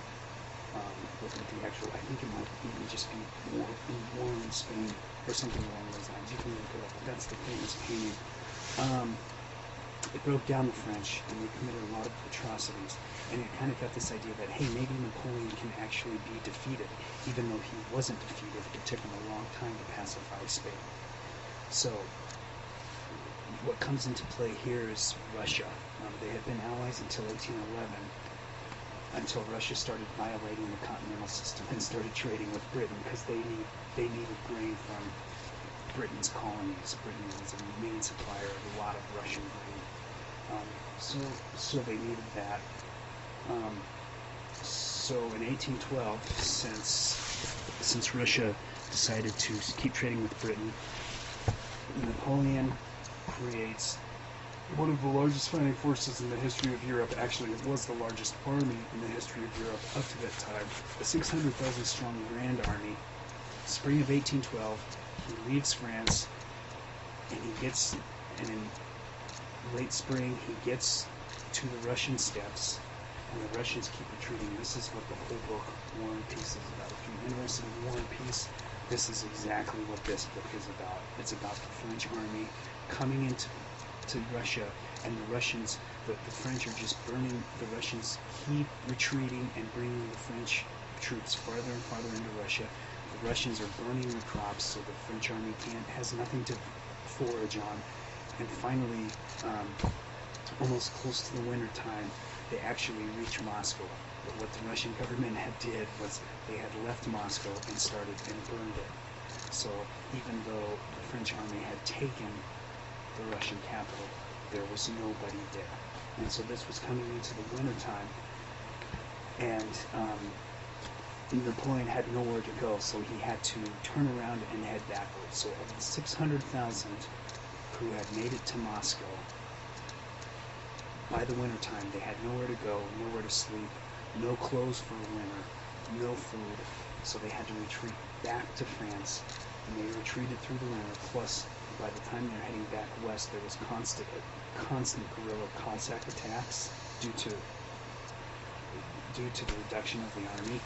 S1: With the actual, I think it might even just be war in Spain or something along those lines. You can look it up. But that's the famous painting. It broke down the French, and they committed a lot of atrocities. And it kind of got this idea that, hey, maybe Napoleon can actually be defeated, even though he wasn't defeated. It took him a long time to pacify Spain. So, what comes into play here is Russia. They had been allies until 1811, until Russia started violating the continental system and started trading with Britain because they needed grain from Britain's colonies. Britain was a main supplier of a lot of Russian grain. So they needed that. So in 1812, since Russia decided to keep trading with Britain, Napoleon creates one of the largest fighting forces in the history of Europe. Actually, it was the largest army in the history of Europe up to that time, a 600,000 strong Grand Army. Spring of 1812, he leaves France, and in late spring, he gets to the Russian steppes, and the Russians keep retreating. This is what the whole book, War and Peace, is about. If you're interested in War and Peace, this is exactly what this book is about. It's about the French army coming into Russia, and the Russians, the French are just burning. The Russians keep retreating and bringing the French troops farther and farther into Russia. The Russians are burning the crops, so the French army has nothing to forage on. And finally, almost close to the winter time, they actually reach Moscow. But what the Russian government did was they had left Moscow and started and burned it. So even though the French army had taken the Russian capital, there was nobody there. And so this was coming into the winter time, and Napoleon had nowhere to go, so he had to turn around and head backwards. So of the 600,000 who had made it to Moscow, by the winter time, they had nowhere to go, nowhere to sleep, no clothes for the winter, no food, so they had to retreat back to France, and they retreated through the winter. Plus, by the time they're heading back west, there was constant guerrilla Cossack attacks due to the reduction of the army.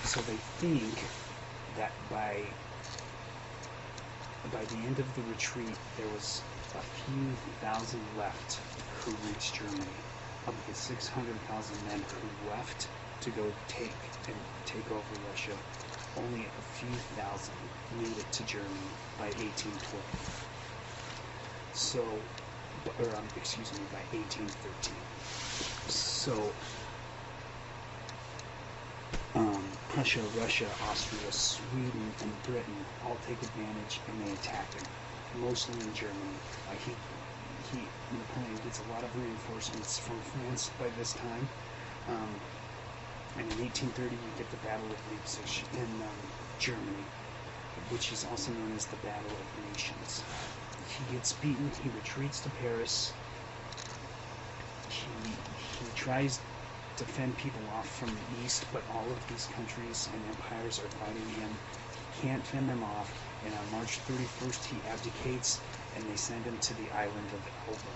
S1: So they think that by the end of the retreat, there was a few thousand left who reached Germany. Of the 600,000 men who left to go take over Russia, only a few thousand made it to Germany by 1812. So, by 1813. So, Prussia, Russia, Austria, Sweden, and Britain all take advantage, and they attack him, mostly in Germany. Napoleon gets a lot of reinforcements from France by this time, and in 1830 you get the Battle of Leipzig in Germany, which is also known as the Battle of Nations. He gets beaten, he retreats to Paris, he tries to fend people off from the east, but all of these countries and empires are fighting him. He can't fend them off, and on March 31st he abdicates, and they send him to the island of Elba.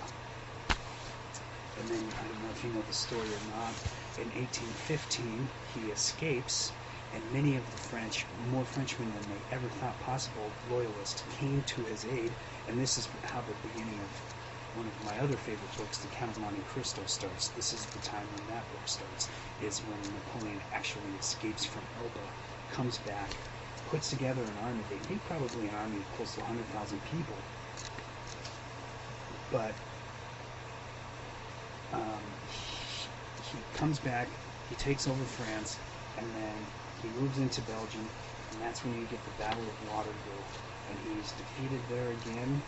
S1: And then, I don't know if you know the story or not, in 1815 he escapes, and many of the French, more Frenchmen than they ever thought possible, loyalists, came to his aid, and this is how the beginning of one of my other favorite books, The Count of Monte Cristo, starts. This is the time when that book starts, is when Napoleon actually escapes from Elba, comes back, puts together an army. They think probably an army of close to 100,000 people, but he comes back, he takes over France, and then he moves into Belgium, and that's when you get the Battle of Waterloo, and he's defeated there again,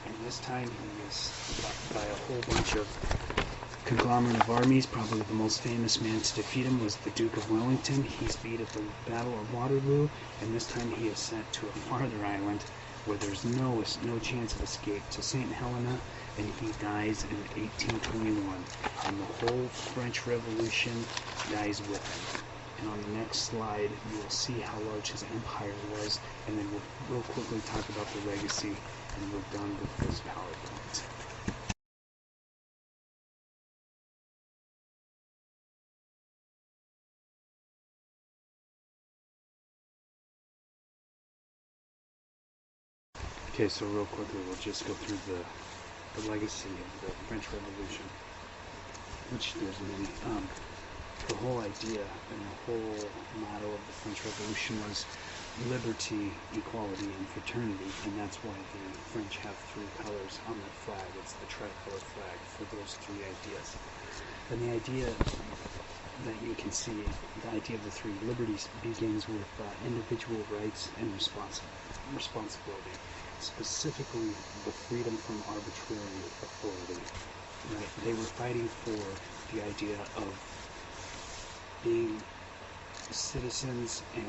S1: and this time he is by a whole bunch of conglomerate of armies. Probably the most famous man to defeat him was the Duke of Wellington. He's beat at the Battle of Waterloo, and this time he is sent to a farther island where there's no chance of escape, to St. Helena, and he dies in 1821, and the whole French Revolution dies with him. And on the next slide, you will see how large his empire was, and then we'll quickly talk about the legacy, and we're done with this PowerPoint. Okay, so real quickly, we'll just go through the legacy of the French Revolution, which there's many. The whole idea and the whole motto of the French Revolution was liberty, equality, and fraternity, and that's why the French have three colors on their flag. It's the tricolor flag for those three ideas. And the idea that you can see, the idea of the three liberties begins with individual rights and responsibility, specifically the freedom from arbitrary authority. Right? They were fighting for the idea of being citizens and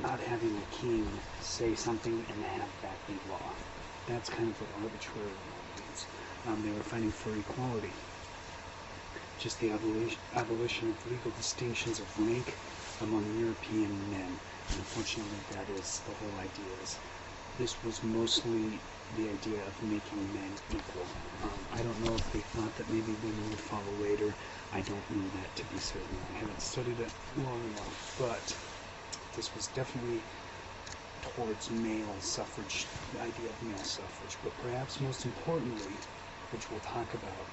S1: not having a king say something and have that be law. That's kind of what arbitrary law means. They were fighting for equality, just the abolition of legal distinctions of rank among European men. And unfortunately, that is the whole idea. This was mostly the idea of making men equal. I don't know if they thought that maybe women would follow later. I don't know that to be certain. I haven't studied it long enough, but this was definitely towards male suffrage, the idea of male suffrage. But perhaps most importantly, which we'll talk about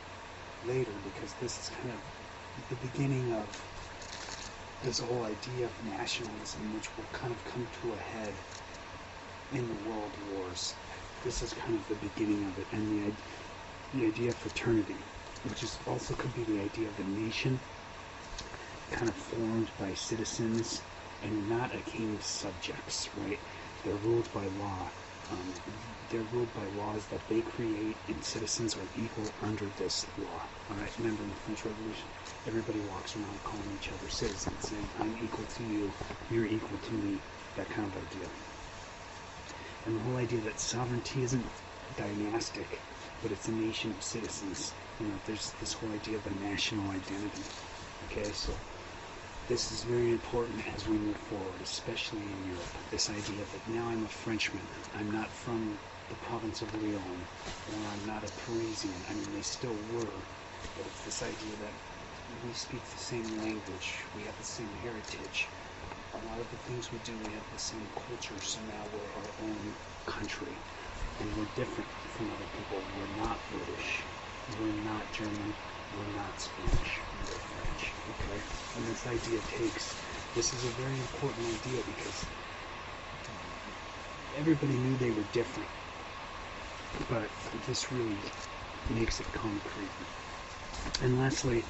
S1: later, because this is kind of the beginning of this whole idea of nationalism, which will kind of come to a head in the world wars. This is kind of the beginning of it, and the idea of fraternity, which is also could be the idea of a nation kind of formed by citizens and not a king's subjects, right? They're ruled by law. They're ruled by laws that they create, and citizens are equal under this law. All right, remember in the French Revolution, everybody walks around calling each other citizens, saying, I'm equal to you, you're equal to me, that kind of idea. And the whole idea that sovereignty isn't dynastic, but it's a nation of citizens. You know, there's this whole idea of a national identity. Okay, so this is very important as we move forward, especially in Europe. This idea that now I'm a Frenchman, I'm not from the province of Lyon, or I'm not a Parisian. I mean, they still were, but it's this idea that we speak the same language, we have the same heritage. A lot of the things we do, we have the same culture, so now we're our own country. And we're different from other people. We're not British, we're not German, we're not Spanish, we're French, okay? And this idea this is a very important idea because everybody knew they were different, but this really makes it concrete. And lastly,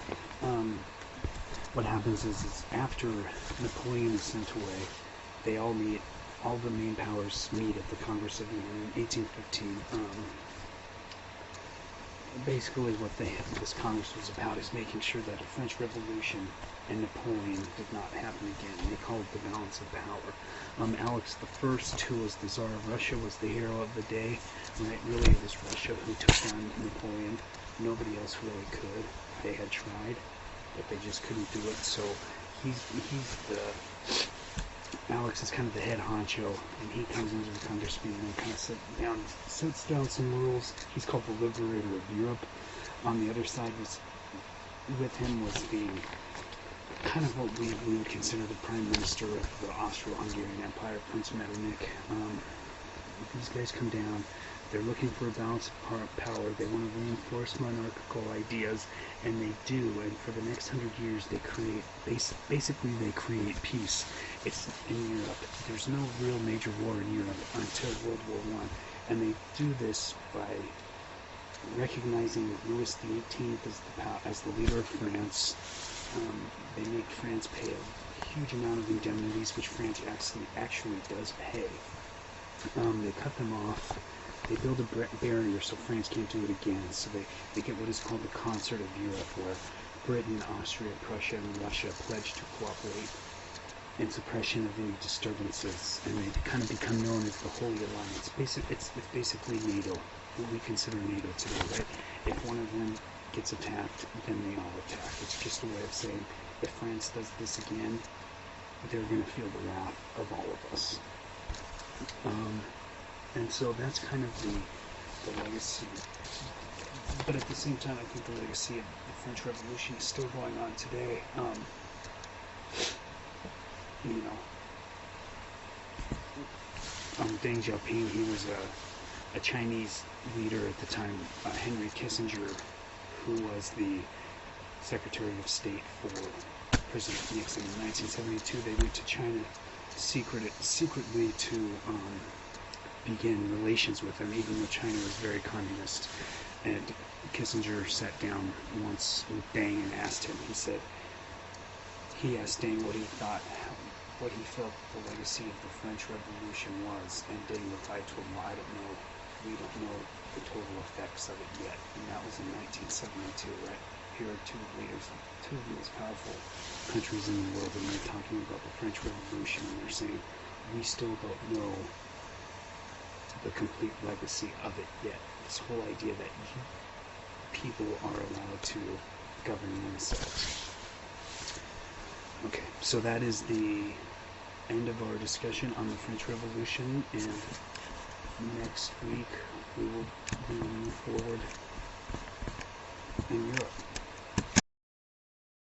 S1: what happens is after Napoleon is sent away, they all meet, all the main powers meet at the Congress of Vienna in 1815. Basically what this Congress was about is making sure that a French Revolution and Napoleon did not happen again. They call it the balance of power. Alex I, who was the Tsar of Russia, was the hero of the day. Right? Really, it was Russia who took down Napoleon. Nobody else really could. They had tried, but they just couldn't do it. So Alex is kind of the head honcho, and he comes into the Congress meeting and kind of sets down some rules. He's called the Liberator of Europe. On the other side with him was the kind of what we would consider the Prime Minister of the Austro-Hungarian Empire, Prince Metternich. These guys come down. They're looking for a balance of power. They want to reinforce monarchical ideas, and they do. And for the next 100 years, they create they create peace. It's in Europe. There's no real major war in Europe until World War I, and they do this by recognizing Louis XVIII as the leader of France. They make France pay a huge amount of indemnities, which France actually does pay. They cut them off. They build a barrier so France can't do it again. So they get what is called the Concert of Europe, where Britain, Austria, Prussia, and Russia pledge to cooperate in suppression of any disturbances, and they kind of become known as the Holy Alliance. It's basically NATO, what we consider NATO today, right? If one of them gets attacked, then they all attack. It's just a way of saying, if France does this again, they're going to feel the wrath of all of us. And so that's kind of the legacy. But at the same time, I think the legacy of the French Revolution is still going on today. You know, Deng Xiaoping, he was a Chinese leader at the time, Henry Kissinger, who was the Secretary of State for President Nixon in 1972. They went to China secretly to begin relations with them, even though China was very communist. And Kissinger sat down once with Deng and asked him. He asked Deng what he thought, what he felt the legacy of the French Revolution was, and Deng replied to him, "Well, I don't know. We don't know the total effects of it yet." And that was in 1972, right? Here are two leaders, two of the most powerful countries in the world, and they're talking about the French Revolution, and they're saying, we still don't know the complete legacy of it yet. This whole idea that people are allowed to govern themselves. Okay, so that is the end of our discussion on the French Revolution, and next week we will move forward in Europe.